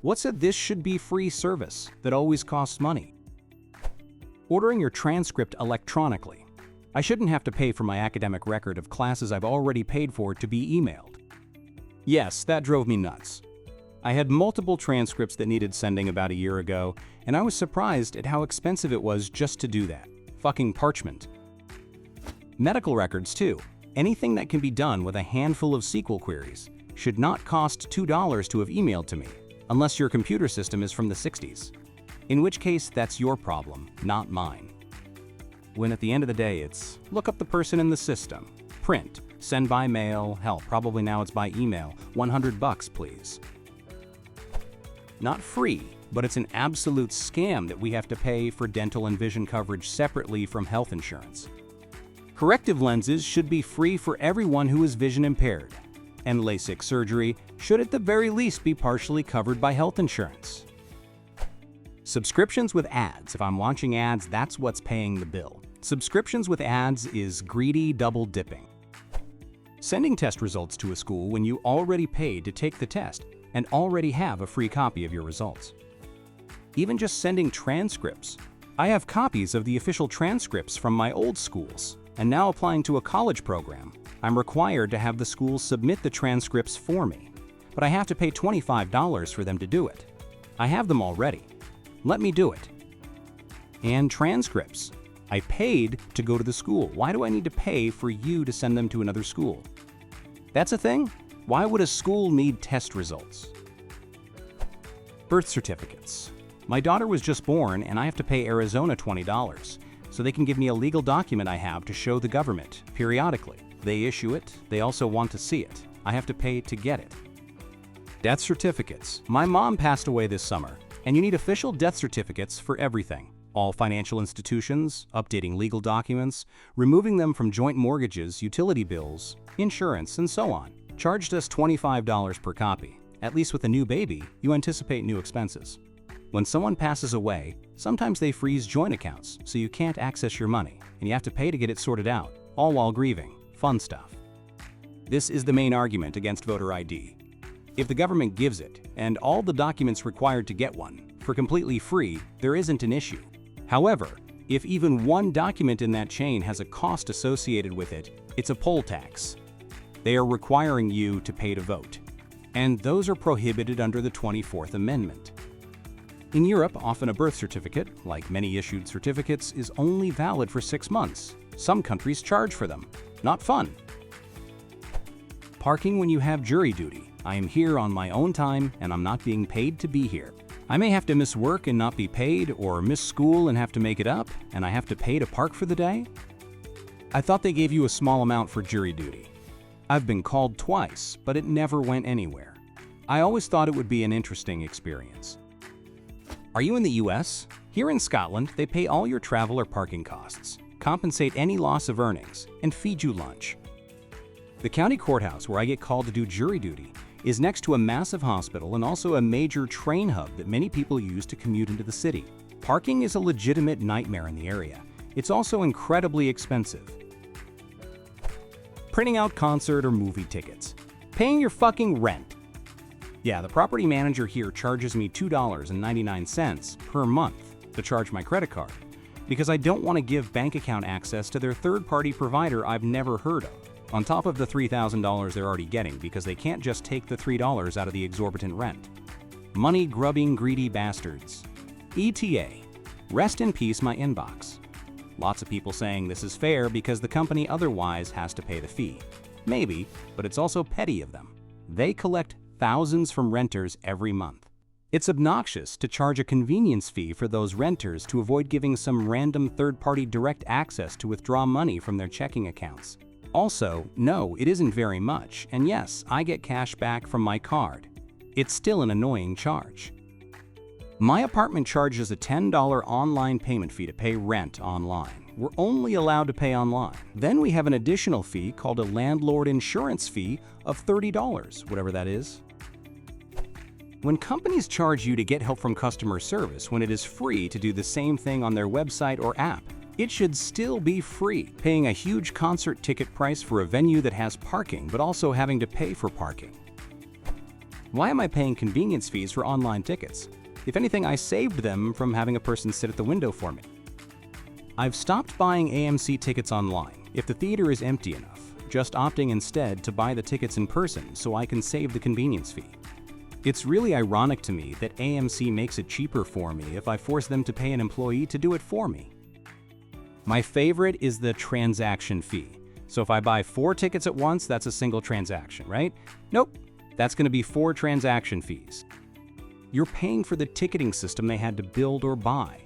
What said this should be free service that always costs money? Ordering your transcript electronically. I shouldn't have to pay for my academic record of classes I've already paid for to be emailed. Yes, that drove me nuts. I had multiple transcripts that needed sending about a year ago, and I was surprised at how expensive it was just to do that. Fucking parchment. Medical records too. Anything that can be done with a handful of SQL queries should not cost $2 to have emailed to me, unless your computer system is from the 60s. In which case, that's your problem, not mine. When at the end of the day, it's look up the person in the system, print, send by mail, hell, probably now it's by email, $100 please. Not free, but it's an absolute scam that we have to pay for dental and vision coverage separately from health insurance. Corrective lenses should be free for everyone who is vision impaired, and LASIK surgery should at the very least be partially covered by health insurance. Subscriptions with ads. If I'm watching ads, that's what's paying the bill. Subscriptions with ads is greedy double dipping. Sending test results to a school when you already paid to take the test and already have a free copy of your results. Even just sending transcripts. I have copies of the official transcripts from my old schools, and now applying to a college program, I'm required to have the school submit the transcripts for me, but I have to pay $25 for them to do it. I have them already. Let me do it. And transcripts. I paid to go to the school. Why do I need to pay for you to send them to another school? That's a thing? Why would a school need test results? Birth certificates. My daughter was just born and I have to pay Arizona $20, so they can give me a legal document I have to show the government periodically. They issue it, they also want to see it. I have to pay to get it. Death certificates. My mom passed away this summer, and you need official death certificates for everything. All financial institutions, updating legal documents, removing them from joint mortgages, utility bills, insurance, and so on. Charged us $25 per copy. At least with a new baby, you anticipate new expenses. When someone passes away, sometimes they freeze joint accounts, so you can't access your money, and you have to pay to get it sorted out, all while grieving. Fun stuff. This is the main argument against voter ID. If the government gives it, and all the documents required to get one, for completely free, there isn't an issue. However, if even one document in that chain has a cost associated with it, it's a poll tax. They are requiring you to pay to vote, and those are prohibited under the 24th Amendment. In Europe, often a birth certificate, like many issued certificates, is only valid for 6 months. Some countries charge for them. Not fun. Parking when you have jury duty. I am here on my own time and I'm not being paid to be here. I may have to miss work and not be paid, or miss school and have to make it up, and I have to pay to park for the day? I thought they gave you a small amount for jury duty. I've been called twice, but it never went anywhere. I always thought it would be an interesting experience. Are you in the US? Here in Scotland, they pay all your travel or parking costs, compensate any loss of earnings, and feed you lunch. The county courthouse where I get called to do jury duty is next to a massive hospital and also a major train hub that many people use to commute into the city. Parking is a legitimate nightmare in the area. It's also incredibly expensive. Printing out concert or movie tickets. Paying your fucking rent. Yeah, the property manager here charges me $2.99 per month to charge my credit card because I don't want to give bank account access to their third-party provider I've never heard of, on top of the $3,000 they're already getting because they can't just take the $3 out of the exorbitant rent. Money-grubbing, greedy bastards. ETA. Rest in peace, my inbox. Lots of people saying this is fair because the company otherwise has to pay the fee. Maybe, but it's also petty of them. They collect thousands from renters every month. It's obnoxious to charge a convenience fee for those renters to avoid giving some random third-party direct access to withdraw money from their checking accounts. Also, no, it isn't very much, and yes, I get cash back from my card. It's still an annoying charge. My apartment charges a $10 online payment fee to pay rent online. We're only allowed to pay online. Then we have an additional fee called a landlord insurance fee of $30, whatever that is. When companies charge you to get help from customer service when it is free to do the same thing on their website or app, it should still be free. Paying a huge concert ticket price for a venue that has parking but also having to pay for parking. Why am I paying convenience fees for online tickets? If anything, I saved them from having a person sit at the window for me. I've stopped buying AMC tickets online if the theater is empty enough, just opting instead to buy the tickets in person so I can save the convenience fee. It's really ironic to me that AMC makes it cheaper for me if I force them to pay an employee to do it for me. My favorite is the transaction fee. So if I buy 4 tickets at once, that's a single transaction, right? Nope, that's going to be 4 transaction fees. You're paying for the ticketing system they had to build or buy,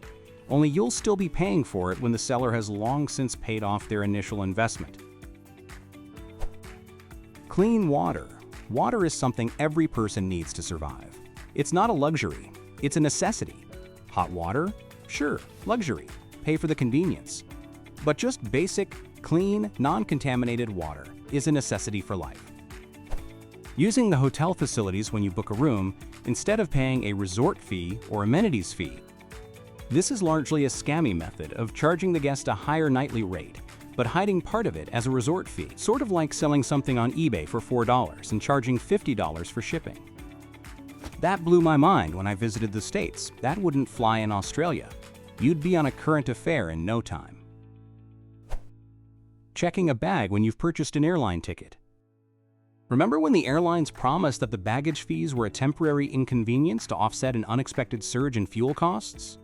only you'll still be paying for it when the seller has long since paid off their initial investment. Clean water. Water is something every person needs to survive. It's not a luxury, it's a necessity. Hot water? Sure, luxury. Pay for the convenience. But just basic, clean, non-contaminated water is a necessity for life. Using the hotel facilities when you book a room instead of paying a resort fee or amenities fee. This is largely a scammy method of charging the guest a higher nightly rate, but hiding part of it as a resort fee, sort of like selling something on eBay for $4 and charging $50 for shipping. That blew my mind when I visited the States. That wouldn't fly in Australia. You'd be on a current affair in no time. Checking a bag when you've purchased an airline ticket. Remember when the airlines promised that the baggage fees were a temporary inconvenience to offset an unexpected surge in fuel costs?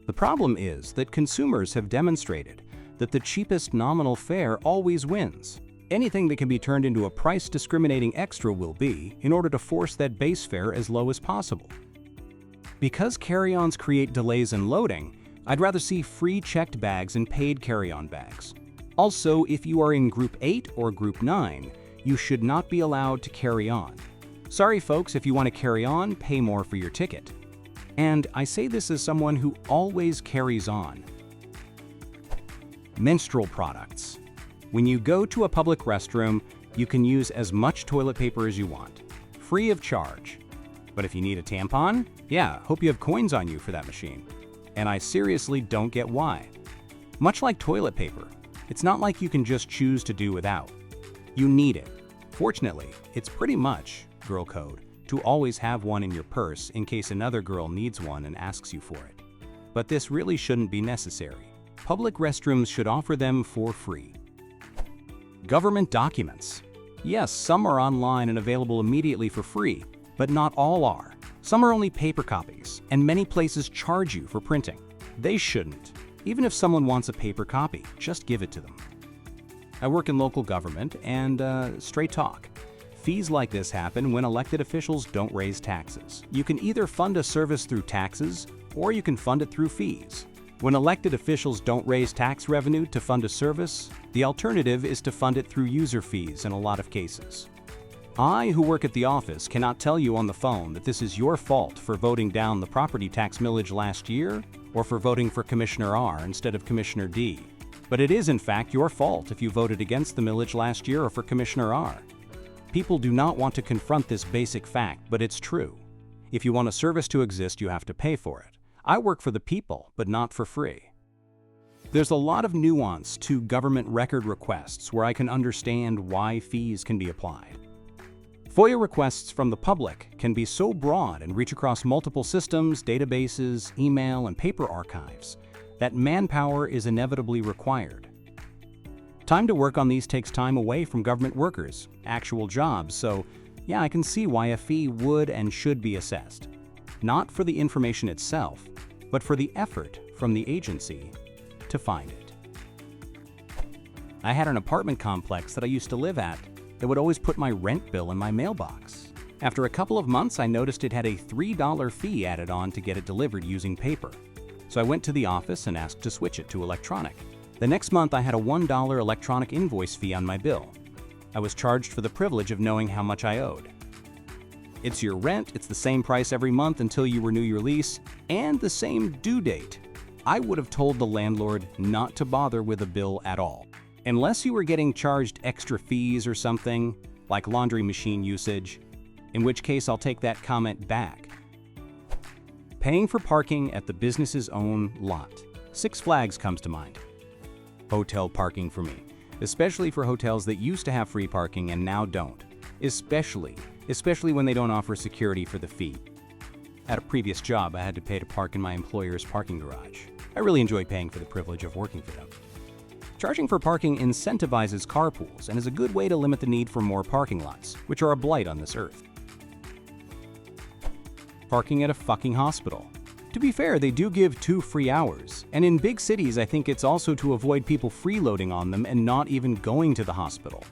The problem is that consumers have demonstrated that the cheapest nominal fare always wins. Anything that can be turned into a price-discriminating extra will be, in order to force that base fare as low as possible. Because carry-ons create delays in loading, I'd rather see free checked bags and paid carry-on bags. Also, if you are in Group 8 or Group 9, you should not be allowed to carry on. Sorry folks, if you want to carry on, pay more for your ticket. And I say this as someone who always carries on. Menstrual products. When you go to a public restroom, you can use as much toilet paper as you want, free of charge. But if you need a tampon, yeah, hope you have coins on you for that machine. And I seriously don't get why. Much like toilet paper, it's not like you can just choose to do without. You need it. Fortunately, it's pretty much girl code to always have one in your purse in case another girl needs one and asks you for it. But this really shouldn't be necessary. Public restrooms should offer them for free. Government documents. Yes, some are online and available immediately for free, but not all are. Some are only paper copies, and many places charge you for printing. They shouldn't. Even if someone wants a paper copy, just give it to them. I work in local government, and straight talk. Fees like this happen when elected officials don't raise taxes. You can either fund a service through taxes, or you can fund it through fees. When elected officials don't raise tax revenue to fund a service, the alternative is to fund it through user fees in a lot of cases. I, who work at the office, cannot tell you on the phone that this is your fault for voting down the property tax millage last year, or for voting for Commissioner R instead of Commissioner D. But it is in fact your fault if you voted against the millage last year or for Commissioner R. People do not want to confront this basic fact, but it's true. If you want a service to exist, you have to pay for it. I work for the people, but not for free. There's a lot of nuance to government record requests where I can understand why fees can be applied. FOIA requests from the public can be so broad and reach across multiple systems, databases, email, and paper archives that manpower is inevitably required. Time to work on these takes time away from government workers, actual jobs, so yeah, I can see why a fee would and should be assessed. Not for the information itself, but for the effort from the agency to find it. I had an apartment complex that I used to live at that would always put my rent bill in my mailbox. After a couple of months, I noticed it had a $3 fee added on to get it delivered using paper. So I went to the office and asked to switch it to electronic. The next month, I had a $1 electronic invoice fee on my bill. I was charged for the privilege of knowing how much I owed. It's your rent, it's the same price every month until you renew your lease, and the same due date. I would have told the landlord not to bother with a bill at all. Unless you were getting charged extra fees or something, like laundry machine usage, in which case I'll take that comment back. Paying for parking at the business's own lot. Six Flags comes to mind. Hotel parking for me, especially for hotels that used to have free parking and now don't. especially when they don't offer security for the fee. At a previous job, I had to pay to park in my employer's parking garage. I really enjoy paying for the privilege of working for them. Charging for parking incentivizes carpools and is a good way to limit the need for more parking lots, which are a blight on this earth. Parking at a fucking hospital. To be fair, they do give 2 free hours, and in big cities I think it's also to avoid people freeloading on them and not even going to the hospital.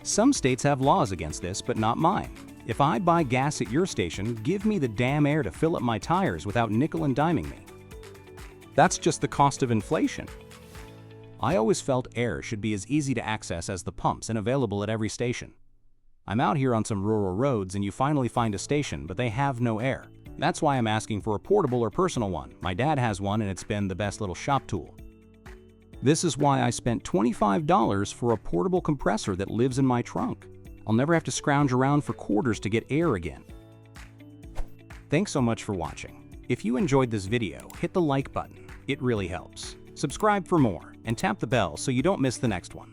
Some states have laws against this, but not mine. If I buy gas at your station, give me the damn air to fill up my tires without nickel and diming me. That's just the cost of inflation. I always felt air should be as easy to access as the pumps and available at every station. I'm out here on some rural roads and you finally find a station, but they have no air. That's why I'm asking for a portable or personal one. My dad has one and it's been the best little shop tool. This is why I spent $25 for a portable compressor that lives in my trunk. I'll never have to scrounge around for quarters to get air again. Thanks so much for watching. If you enjoyed this video, hit the like button. It really helps. Subscribe for more and tap the bell so you don't miss the next one.